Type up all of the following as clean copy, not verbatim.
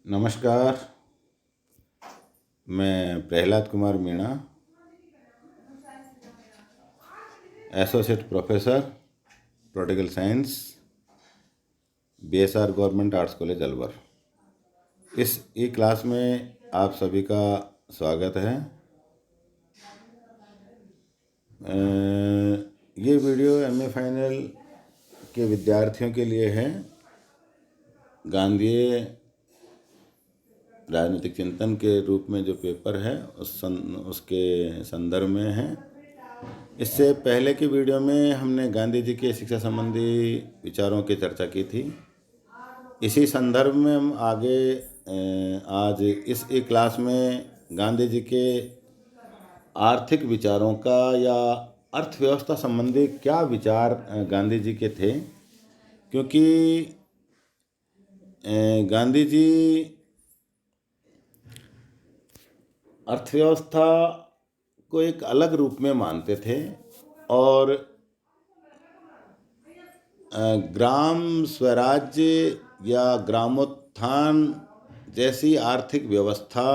नमस्कार। मैं Prahlad Kumar Meena, associate professor political science, BSR government arts college Alwar. इस ई क्लास में आप सभी का स्वागत है। ये वीडियो एमए फाइनल के विद्यार्थियों के लिए है। गांधीय राजनीतिक चिंतन के रूप में जो पेपर है उसके संदर्भ में है। इससे पहले की वीडियो में हमने गांधी जी के शिक्षा संबंधी विचारों की चर्चा की थी। इसी संदर्भ में हम आगे आज इस एक क्लास में गांधी जी के आर्थिक विचारों का या अर्थव्यवस्था संबंधी क्या विचार गांधी जी के थे, क्योंकि गांधी जी अर्थव्यवस्था को एक अलग रूप में मानते थे और ग्राम स्वराज्य या ग्रामोत्थान जैसी आर्थिक व्यवस्था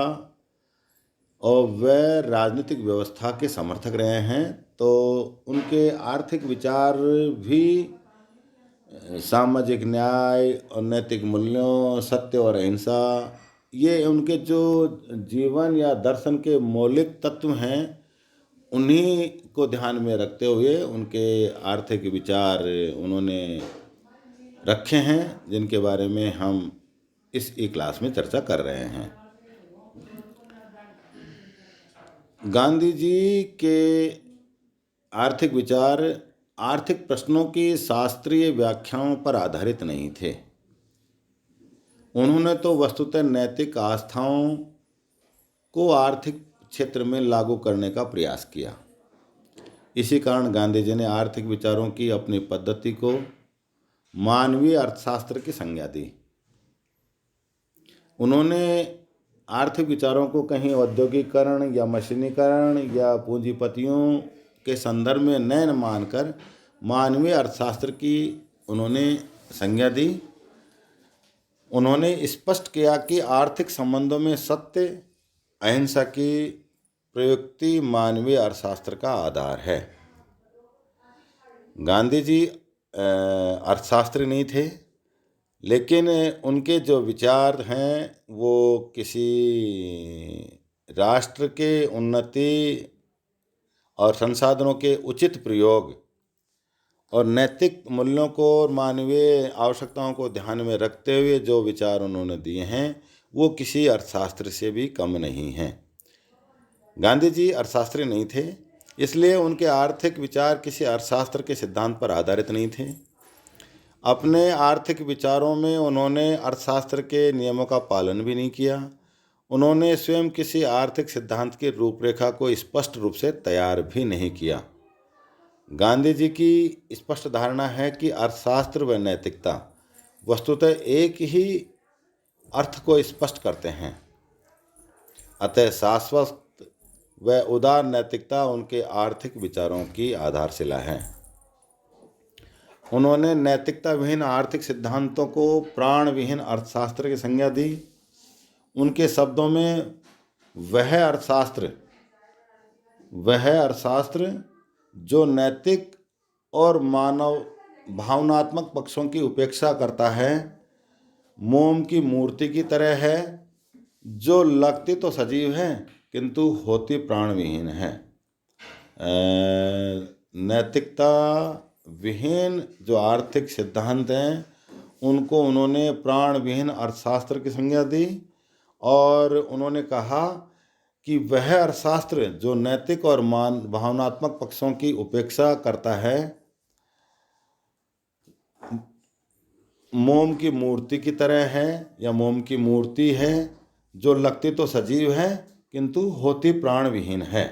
और वह राजनीतिक व्यवस्था के समर्थक रहे हैं। तो उनके आर्थिक विचार भी सामाजिक न्याय और नैतिक मूल्यों, सत्य और अहिंसा, ये उनके जो जीवन या दर्शन के मौलिक तत्व हैं, उन्हीं को ध्यान में रखते हुए उनके आर्थिक विचार उन्होंने रखे हैं, जिनके बारे में हम इस ई क्लास में चर्चा कर रहे हैं। गांधी जी के आर्थिक विचार आर्थिक प्रश्नों की शास्त्रीय व्याख्याओं पर आधारित नहीं थे। उन्होंने तो वस्तुतः नैतिक आस्थाओं को आर्थिक क्षेत्र में लागू करने का प्रयास किया। इसी कारण गांधी जी ने आर्थिक विचारों की अपनी पद्धति को मानवीय अर्थशास्त्र की संज्ञा दी। उन्होंने आर्थिक विचारों को कहीं औद्योगिकरण या मशीनीकरण या पूंजीपतियों के संदर्भ में न मानकर मानवीय अर्थशास्त्र की उन्होंने संज्ञा दी। उन्होंने स्पष्ट किया कि आर्थिक संबंधों में सत्य, अहिंसा की प्रयुक्ति मानवीय अर्थशास्त्र का आधार है। गांधी जी अर्थशास्त्री नहीं थे, लेकिन उनके जो विचार हैं वो किसी राष्ट्र के उन्नति और संसाधनों के उचित प्रयोग और नैतिक मूल्यों को और मानवीय आवश्यकताओं को ध्यान में रखते हुए जो विचार उन्होंने दिए हैं, वो किसी अर्थशास्त्र से भी कम नहीं हैं। गांधी जी अर्थशास्त्री नहीं थे, इसलिए उनके आर्थिक विचार किसी अर्थशास्त्र के सिद्धांत पर आधारित नहीं थे। अपने आर्थिक विचारों में उन्होंने अर्थशास्त्र के नियमों का पालन भी नहीं किया। उन्होंने स्वयं किसी आर्थिक सिद्धांत की रूपरेखा को स्पष्ट रूप से तैयार भी नहीं किया। गांधी जी की स्पष्ट धारणा है कि अर्थशास्त्र व नैतिकता वस्तुतः एक ही अर्थ को स्पष्ट करते हैं। अतः शाश्वत व उदार नैतिकता उनके आर्थिक विचारों की आधारशिला है। उन्होंने नैतिकता विहीन आर्थिक सिद्धांतों को प्राण विहीन अर्थशास्त्र की संज्ञा दी। उनके शब्दों में वह अर्थशास्त्र जो नैतिक और मानव भावनात्मक पक्षों की उपेक्षा करता है, मोम की मूर्ति की तरह है, जो लगती तो सजीव है किंतु होती प्राणविहीन है। नैतिकता विहीन जो आर्थिक सिद्धांत हैं, उनको उन्होंने प्राण विहीन अर्थशास्त्र की संज्ञा दी और उन्होंने कहा कि वह अर्थशास्त्र जो नैतिक और भावनात्मक पक्षों की उपेक्षा करता है, मोम की मूर्ति की तरह है या मोम की मूर्ति है, जो लगती तो सजीव है किंतु होती प्राणविहीन है।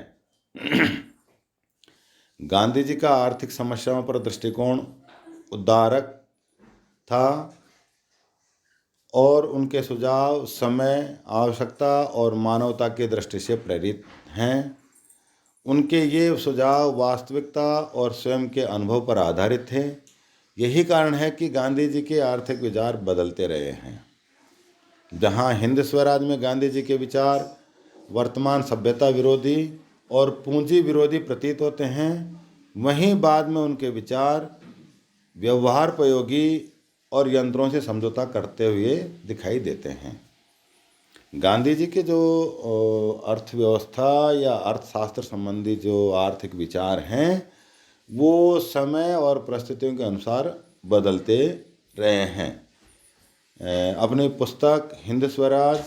गांधी जी का आर्थिक समस्याओं पर दृष्टिकोण उदारक था और उनके सुझाव समय, आवश्यकता और मानवता की दृष्टि से प्रेरित हैं। उनके ये सुझाव वास्तविकता और स्वयं के अनुभव पर आधारित थे। यही कारण है कि गांधी जी के आर्थिक विचार बदलते रहे हैं। जहाँ हिंद स्वराज में गांधी जी के विचार वर्तमान सभ्यता विरोधी और पूंजी विरोधी प्रतीत होते हैं, वहीं बाद में उनके विचार व्यवहारोपयोगी और यंत्रों से समझौता करते हुए दिखाई देते हैं। गांधी जी के जो अर्थव्यवस्था या अर्थशास्त्र संबंधी जो आर्थिक विचार हैं, वो समय और परिस्थितियों के अनुसार बदलते रहे हैं। अपनी पुस्तक हिंद स्वराज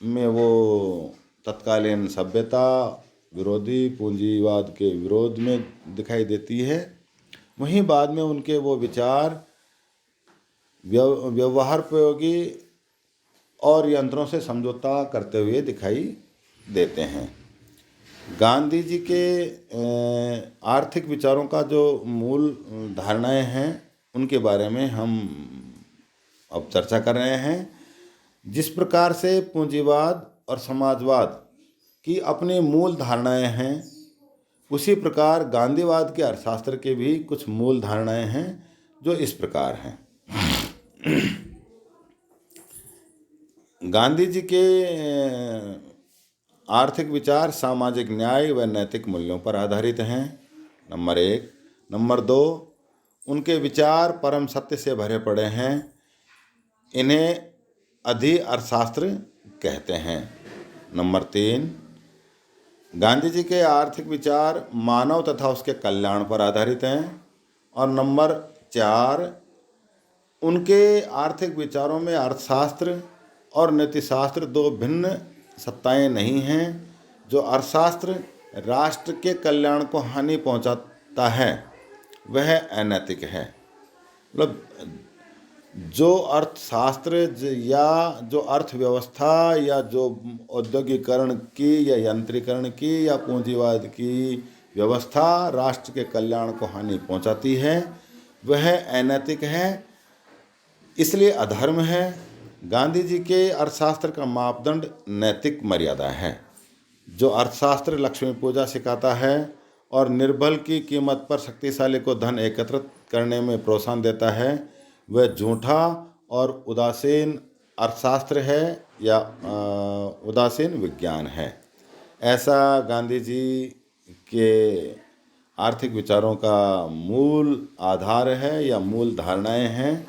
में वो तत्कालीन सभ्यता विरोधी पूंजीवाद के विरोध में दिखाई देती है, वहीं बाद में उनके वो विचार व्यवहारोपयोगी और यंत्रों से समझौता करते हुए दिखाई देते हैं। गांधी जी के आर्थिक विचारों का जो मूल धारणाएं हैं, उनके बारे में हम अब चर्चा कर रहे हैं। जिस प्रकार से पूंजीवाद और समाजवाद की अपनी मूल धारणाएं हैं, उसी प्रकार गांधीवाद के अर्थशास्त्र के भी कुछ मूल धारणाएं हैं जो इस प्रकार हैं। गांधी जी के आर्थिक विचार सामाजिक न्याय व नैतिक मूल्यों पर आधारित हैं, नंबर 1। नंबर 2, उनके विचार परम सत्य से भरे पड़े हैं, इन्हें अधि अर्थशास्त्र कहते हैं। नंबर 3, गांधी जी के आर्थिक विचार मानव तथा उसके कल्याण पर आधारित हैं। और नंबर 4, उनके आर्थिक विचारों में अर्थशास्त्र और नीतिशास्त्र दो भिन्न सत्ताएं नहीं हैं। जो अर्थशास्त्र राष्ट्र के कल्याण को हानि पहुंचाता है, वह अनैतिक है। मतलब जो अर्थशास्त्र या जो अर्थव्यवस्था या जो औद्योगिकरण की या यंत्रीकरण की या पूंजीवाद की व्यवस्था राष्ट्र के कल्याण को हानि पहुंचाती है, वह अनैतिक है, इसलिए अधर्म है। गांधी जी के अर्थशास्त्र का मापदंड नैतिक मर्यादा है। जो अर्थशास्त्र लक्ष्मी पूजा सिखाता है और निर्बल की कीमत पर शक्तिशाली को धन एकत्रित करने में प्रोत्साहन देता है, वह झूठा और उदासीन अर्थशास्त्र है या उदासीन विज्ञान है। ऐसा गांधी जी के आर्थिक विचारों का मूल आधार है या मूल धारणाएं हैं।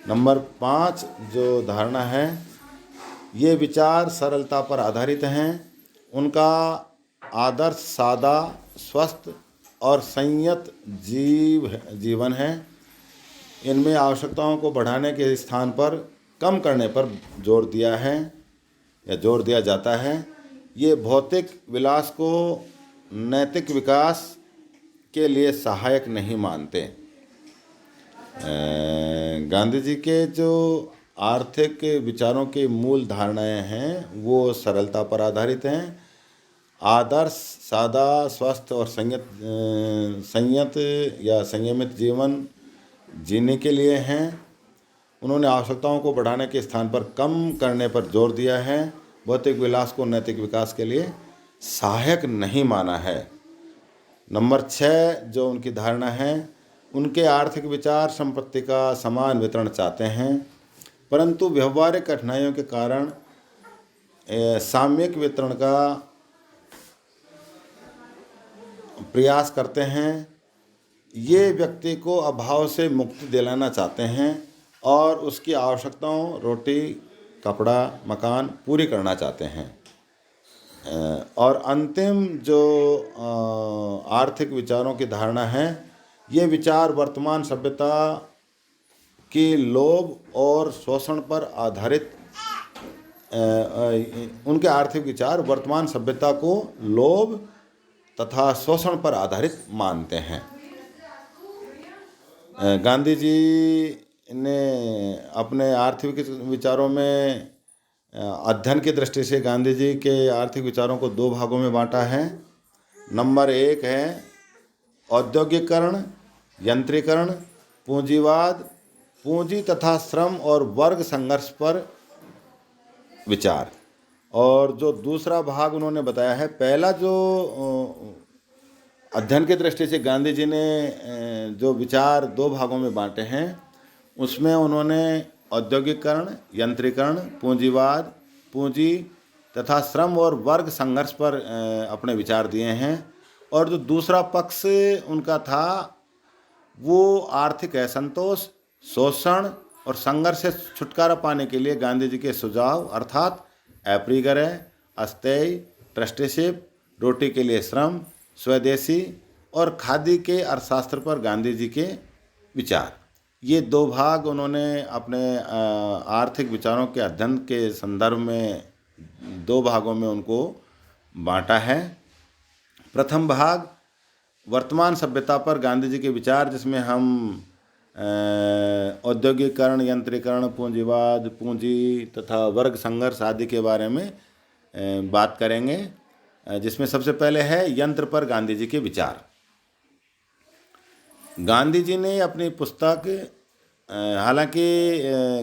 नंबर 5 जो धारणा है, ये विचार सरलता पर आधारित हैं। उनका आदर्श सादा, स्वस्थ और संयत जीवन है। इनमें आवश्यकताओं को बढ़ाने के स्थान पर कम करने पर जोर दिया है या जोर दिया जाता है। ये भौतिक विलास को नैतिक विकास के लिए सहायक नहीं मानते। गांधी जी के जो आर्थिक विचारों के मूल धारणाएं हैं, वो सरलता पर आधारित हैं। आदर्श, सादा, स्वस्थ और संयत या संयमित जीवन जीने के लिए हैं। उन्होंने आवश्यकताओं को बढ़ाने के स्थान पर कम करने पर जोर दिया है। भौतिक विलास को नैतिक विकास के लिए सहायक नहीं माना है। नंबर 6 जो उनकी धारणा है, उनके आर्थिक विचार संपत्ति का समान वितरण चाहते हैं, परंतु व्यवहारिक कठिनाइयों के कारण सामयिक वितरण का प्रयास करते हैं। ये व्यक्ति को अभाव से मुक्ति दिलाना चाहते हैं और उसकी आवश्यकताओं रोटी, कपड़ा, मकान पूरी करना चाहते हैं। और अंतिम जो आर्थिक विचारों की धारणा है, ये विचार वर्तमान सभ्यता की लोभ और शोषण पर आधारित उनके आर्थिक विचार वर्तमान सभ्यता को लोभ तथा शोषण पर आधारित मानते हैं। गांधी जी ने अपने आर्थिक विचारों में अध्ययन की दृष्टि से गांधी जी के आर्थिक विचारों को 2 भागों में बांटा है। नंबर 1 है औद्योगिकरण, यंत्रीकरण, पूंजीवाद, पूंजी तथा श्रम और वर्ग संघर्ष पर विचार। और जो दूसरा भाग उन्होंने बताया है, पहला जो अध्ययन की दृष्टि से गांधी जी ने जो विचार 2 भागों में बांटे हैं, उसमें उन्होंने औद्योगिकरण, यंत्रीकरण, पूंजीवाद, पूंजी तथा श्रम और वर्ग संघर्ष पर अपने विचार दिए हैं। और जो दूसरा पक्ष उनका था वो आर्थिक असंतोष, शोषण और संघर्ष से छुटकारा पाने के लिए गांधी जी के सुझाव अर्थात अपरिग्रह, अस्थायी ट्रस्टीशिप, रोटी के लिए श्रम, स्वदेशी और खादी के अर्थशास्त्र पर गांधी जी के विचार, ये दो भाग उन्होंने अपने आर्थिक विचारों के अध्ययन के संदर्भ में दो भागों में उनको बांटा है। प्रथम भाग वर्तमान सभ्यता पर गांधी जी के विचार, जिसमें हम औद्योगिकरण, यंत्रीकरण, पूंजीवाद, पूंजी तथा वर्ग संघर्ष आदि के बारे में बात करेंगे, जिसमें सबसे पहले है यंत्र पर गांधी जी के विचार। गांधी जी ने अपनी पुस्तक, हालांकि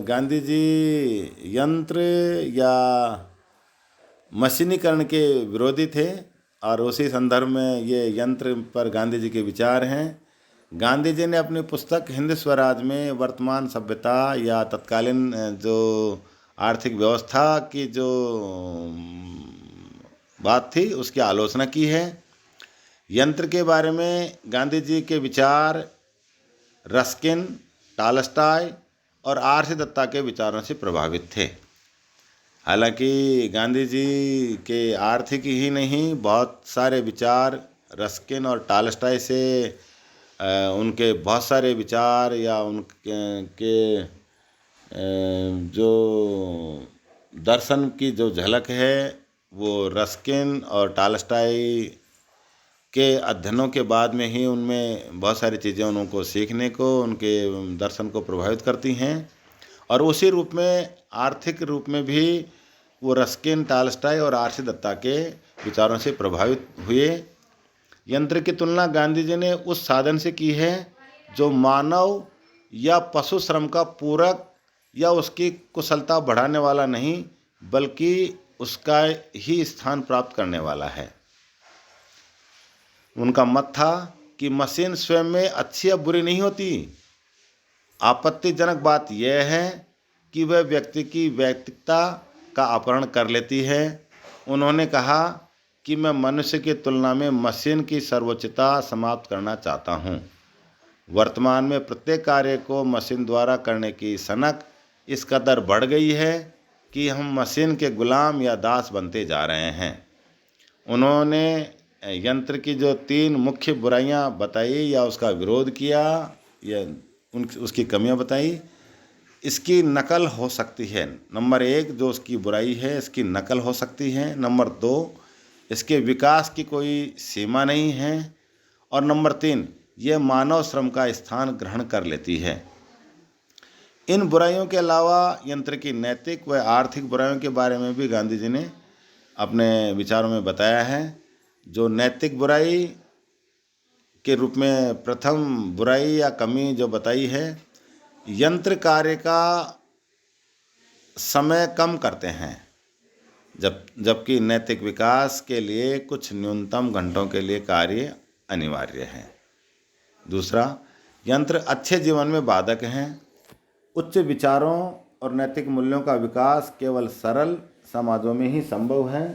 गांधी जी यंत्र या मशीनीकरण के विरोधी थे और उसी संदर्भ में ये यंत्र पर गांधी जी के विचार हैं। गांधी जी ने अपनी पुस्तक हिंद स्वराज में वर्तमान सभ्यता या तत्कालीन जो आर्थिक व्यवस्था की जो बात थी उसकी आलोचना की है। यंत्र के बारे में गांधी जी के विचार रस्किन, टॉलस्टॉय और आर.सी. दत्ता के विचारों से प्रभावित थे। हालांकि गांधी जी के आर्थिक ही नहीं, बहुत सारे विचार रस्किन और टॉलस्टॉय से उनके बहुत सारे विचार या उनके जो दर्शन की जो झलक है वो रस्किन और टॉलस्टॉय के अध्ययनों के बाद में ही उनमें बहुत सारी चीज़ें उनको सीखने को, उनके दर्शन को प्रभावित करती हैं। और उसी रूप में आर्थिक रूप में भी वो रस्किन, टॉलस्टॉय और आर.सी. दत्ता के विचारों से प्रभावित हुए। यंत्र की तुलना गांधी जी ने उस साधन से की है जो मानव या पशु श्रम का पूरक या उसकी कुशलता बढ़ाने वाला नहीं, बल्कि उसका ही स्थान प्राप्त करने वाला है। उनका मत था कि मशीन स्वयं में अच्छी या बुरी नहीं होती, आपत्तिजनक बात यह है कि वह व्यक्ति की व्यक्तिगतता का अपहरण कर लेती है। उन्होंने कहा कि मैं मनुष्य की तुलना में मशीन की सर्वोच्चता समाप्त करना चाहता हूँ। वर्तमान में प्रत्येक कार्य को मशीन द्वारा करने की सनक इस कदर बढ़ गई है कि हम मशीन के गुलाम या दास बनते जा रहे हैं। उन्होंने यंत्र की जो 3 मुख्य बुराइयां बताई या उसका विरोध किया या उसकी कमियां बताई। इसकी नकल हो सकती है। नंबर 1 जो उसकी बुराई है, इसकी नकल हो सकती है। नंबर 2 इसके विकास की कोई सीमा नहीं है। और नंबर 3 यह मानव श्रम का स्थान ग्रहण कर लेती है। इन बुराइयों के अलावा यंत्र की नैतिक व आर्थिक बुराइयों के बारे में भी गांधी जी ने अपने विचारों में बताया है। जो नैतिक बुराई के रूप में प्रथम बुराई या कमी जो बताई है, यंत्र कार्य का समय कम करते हैं, जबकि नैतिक विकास के लिए कुछ न्यूनतम घंटों के लिए कार्य अनिवार्य है। दूसरा, यंत्र अच्छे जीवन में बाधक हैं। उच्च विचारों और नैतिक मूल्यों का विकास केवल सरल समाजों में ही संभव है।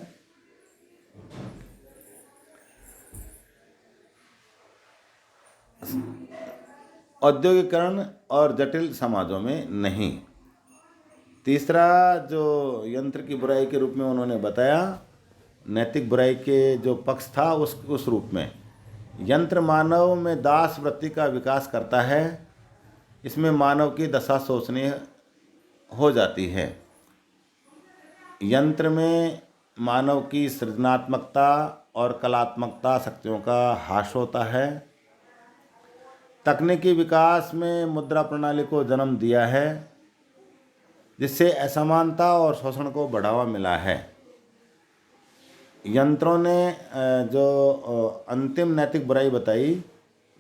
औद्योगिकरण और जटिल समाजों में नहीं। तीसरा जो यंत्र की बुराई के रूप में उन्होंने बताया, नैतिक बुराई के जो पक्ष था उस रूप में, यंत्र मानव में दास वृत्ति का विकास करता है। इसमें मानव की दशा सोचनीय हो जाती है। यंत्र में मानव की सृजनात्मकता और कलात्मकता शक्तियों का ह्रास होता है। तकनीकी विकास में मुद्रा प्रणाली को जन्म दिया है, जिससे असमानता और शोषण को बढ़ावा मिला है। यंत्रों ने जो अंतिम नैतिक बुराई बताई,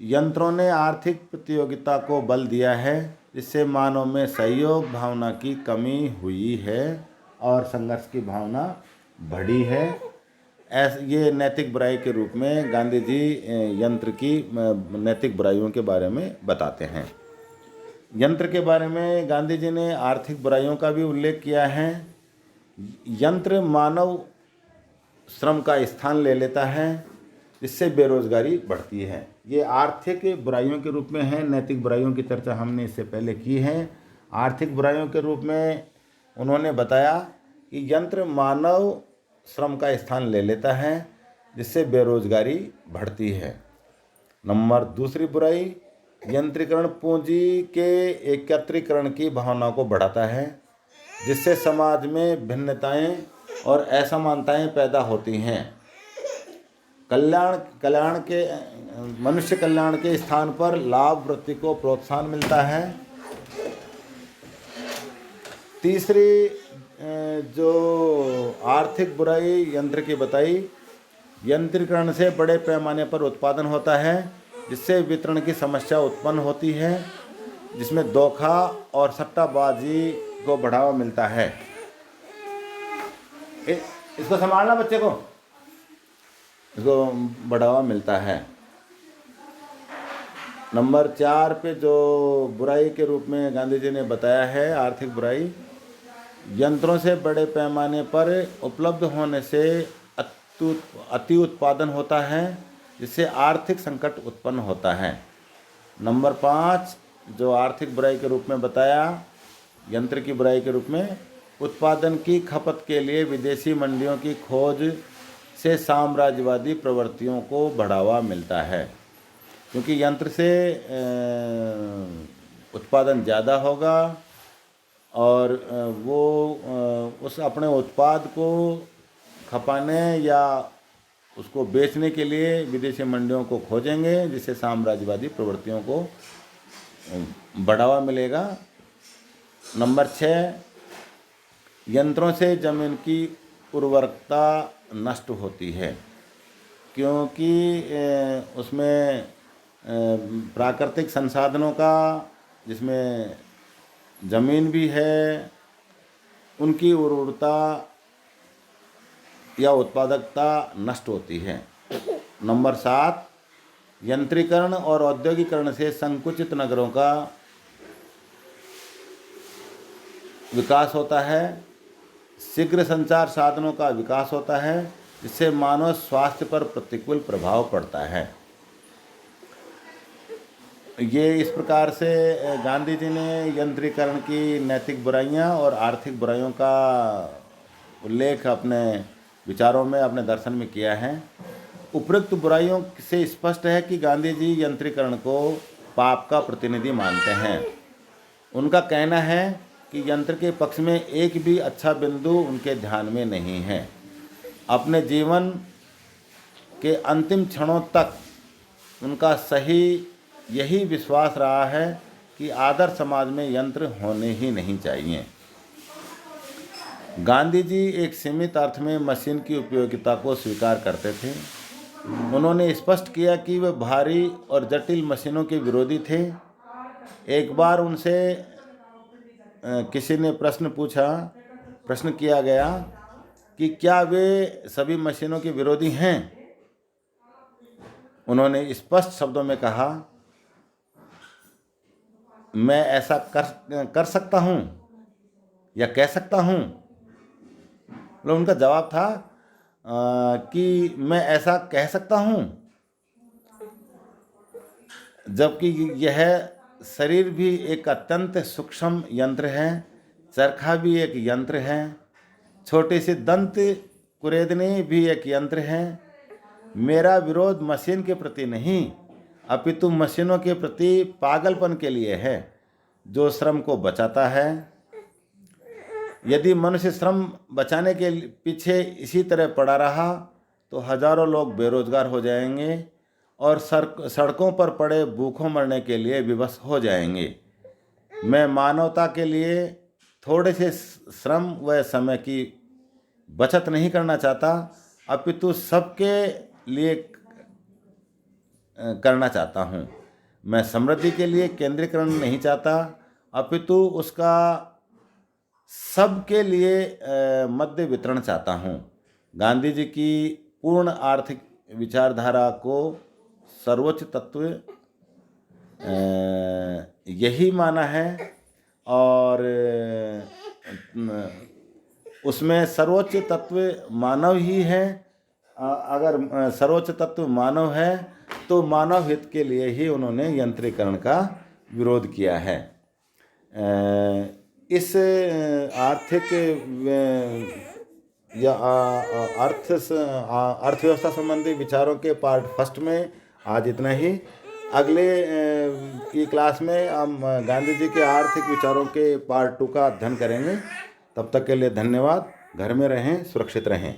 यंत्रों ने आर्थिक प्रतियोगिता को बल दिया है, जिससे मानव में सहयोग भावना की कमी हुई है और संघर्ष की भावना बढ़ी है। ये नैतिक बुराई के रूप में गांधी जी यंत्र की नैतिक बुराइयों के बारे में बताते हैं। यंत्र के बारे में गांधी जी ने आर्थिक बुराइयों का भी उल्लेख किया है। यंत्र मानव श्रम का स्थान ले लेता है, जिससे बेरोजगारी बढ़ती है। ये आर्थिक बुराइयों के रूप में है। नैतिक बुराइयों की चर्चा हमने इससे पहले की है। आर्थिक बुराइयों के रूप में उन्होंने बताया कि यंत्र मानव श्रम का स्थान ले लेता है, जिससे बेरोजगारी बढ़ती है। नंबर दूसरी बुराई, यंत्रीकरण पूंजी के एकत्रीकरण की भावना को बढ़ाता है, जिससे समाज में भिन्नताएं और असमानताएं पैदा होती हैं। कल्याण के मनुष्य कल्याण के स्थान पर लाभ वृत्ति को प्रोत्साहन मिलता है। तीसरी जो आर्थिक बुराई यंत्र की बताई, यंत्रीकरण से बड़े पैमाने पर उत्पादन होता है, जिससे वितरण की समस्या उत्पन्न होती है, जिसमें धोखा और सट्टाबाजी को बढ़ावा मिलता है। इसको संभालना बच्चे को, इसको बढ़ावा मिलता है। नंबर 4 पे जो बुराई के रूप में गांधी जी ने बताया है आर्थिक बुराई, यंत्रों से बड़े पैमाने पर उपलब्ध होने से अति उत्पादन होता है, जिससे आर्थिक संकट उत्पन्न होता है। नंबर 5 जो आर्थिक बुराई के रूप में बताया यंत्र की बुराई के रूप में, उत्पादन की खपत के लिए विदेशी मंडियों की खोज से साम्राज्यवादी प्रवृत्तियों को बढ़ावा मिलता है, क्योंकि यंत्र से उत्पादन ज़्यादा होगा और वो उस अपने उत्पाद को खपाने या उसको बेचने के लिए विदेशी मंडियों को खोजेंगे, जिससे साम्राज्यवादी प्रवृत्तियों को बढ़ावा मिलेगा। नंबर 6, यंत्रों से जमीन की उर्वरकता नष्ट होती है, क्योंकि उसमें प्राकृतिक संसाधनों का, जिसमें जमीन भी है, उनकी उर्वरता या उत्पादकता नष्ट होती है। नंबर 7, यंत्रीकरण और औद्योगिकरण से संकुचित नगरों का विकास होता है, शीघ्र संचार साधनों का विकास होता है, जिससे मानव स्वास्थ्य पर प्रतिकूल प्रभाव पड़ता है। ये इस प्रकार से गांधी जी ने यंत्रीकरण की नैतिक बुराइयां और आर्थिक बुराइयों का उल्लेख अपने विचारों में, अपने दर्शन में किया है। उपरोक्त बुराइयों से स्पष्ट है कि गांधी जी यंत्रीकरण को पाप का प्रतिनिधि मानते हैं। उनका कहना है कि यंत्र के पक्ष में एक भी अच्छा बिंदु उनके ध्यान में नहीं है। अपने जीवन के अंतिम क्षणों तक उनका सही यही विश्वास रहा है कि आदर्श समाज में यंत्र होने ही नहीं चाहिए। गांधी जी एक सीमित अर्थ में मशीन की उपयोगिता को स्वीकार करते थे। उन्होंने स्पष्ट किया कि वे भारी और जटिल मशीनों के विरोधी थे। एक बार उनसे किसी ने प्रश्न किया गया कि क्या वे सभी मशीनों के विरोधी हैं। उन्होंने स्पष्ट शब्दों में कहा, मैं ऐसा कर सकता हूँ या कह सकता हूँ। मतलब उनका जवाब था कि मैं ऐसा कह सकता हूँ, जबकि यह शरीर भी एक अत्यंत सूक्ष्म यंत्र है, चरखा भी एक यंत्र है, छोटी सी दंत कुरेदनी भी एक यंत्र है। मेरा विरोध मशीन के प्रति नहीं, अपितु मशीनों के प्रति पागलपन के लिए है, जो श्रम को बचाता है। यदि मनुष्य श्रम बचाने के पीछे इसी तरह पड़ा रहा तो हजारों लोग बेरोजगार हो जाएंगे और सड़कों पर पड़े भूखों मरने के लिए विवश हो जाएंगे। मैं मानवता के लिए थोड़े से श्रम व समय की बचत नहीं करना चाहता, अपितु सबके लिए करना चाहता हूँ। मैं समृद्धि के लिए केंद्रीकरण नहीं चाहता, अपितु उसका सबके लिए मध्य वितरण चाहता हूँ। गांधी जी की पूर्ण आर्थिक विचारधारा को सर्वोच्च तत्व यही माना है। और उसमें सर्वोच्च तत्व मानव ही है। अगर सर्वोच्च तत्व मानव है तो मानव हित के लिए ही उन्होंने यंत्रीकरण का विरोध किया है। इस आर्थिक या अर्थव्यवस्था संबंधी विचारों के पार्ट फर्स्ट में आज इतना ही। अगले की क्लास में हम गांधी जी के आर्थिक विचारों के पार्ट 2 का अध्ययन करेंगे। तब तक के लिए धन्यवाद। घर में रहें, सुरक्षित रहें।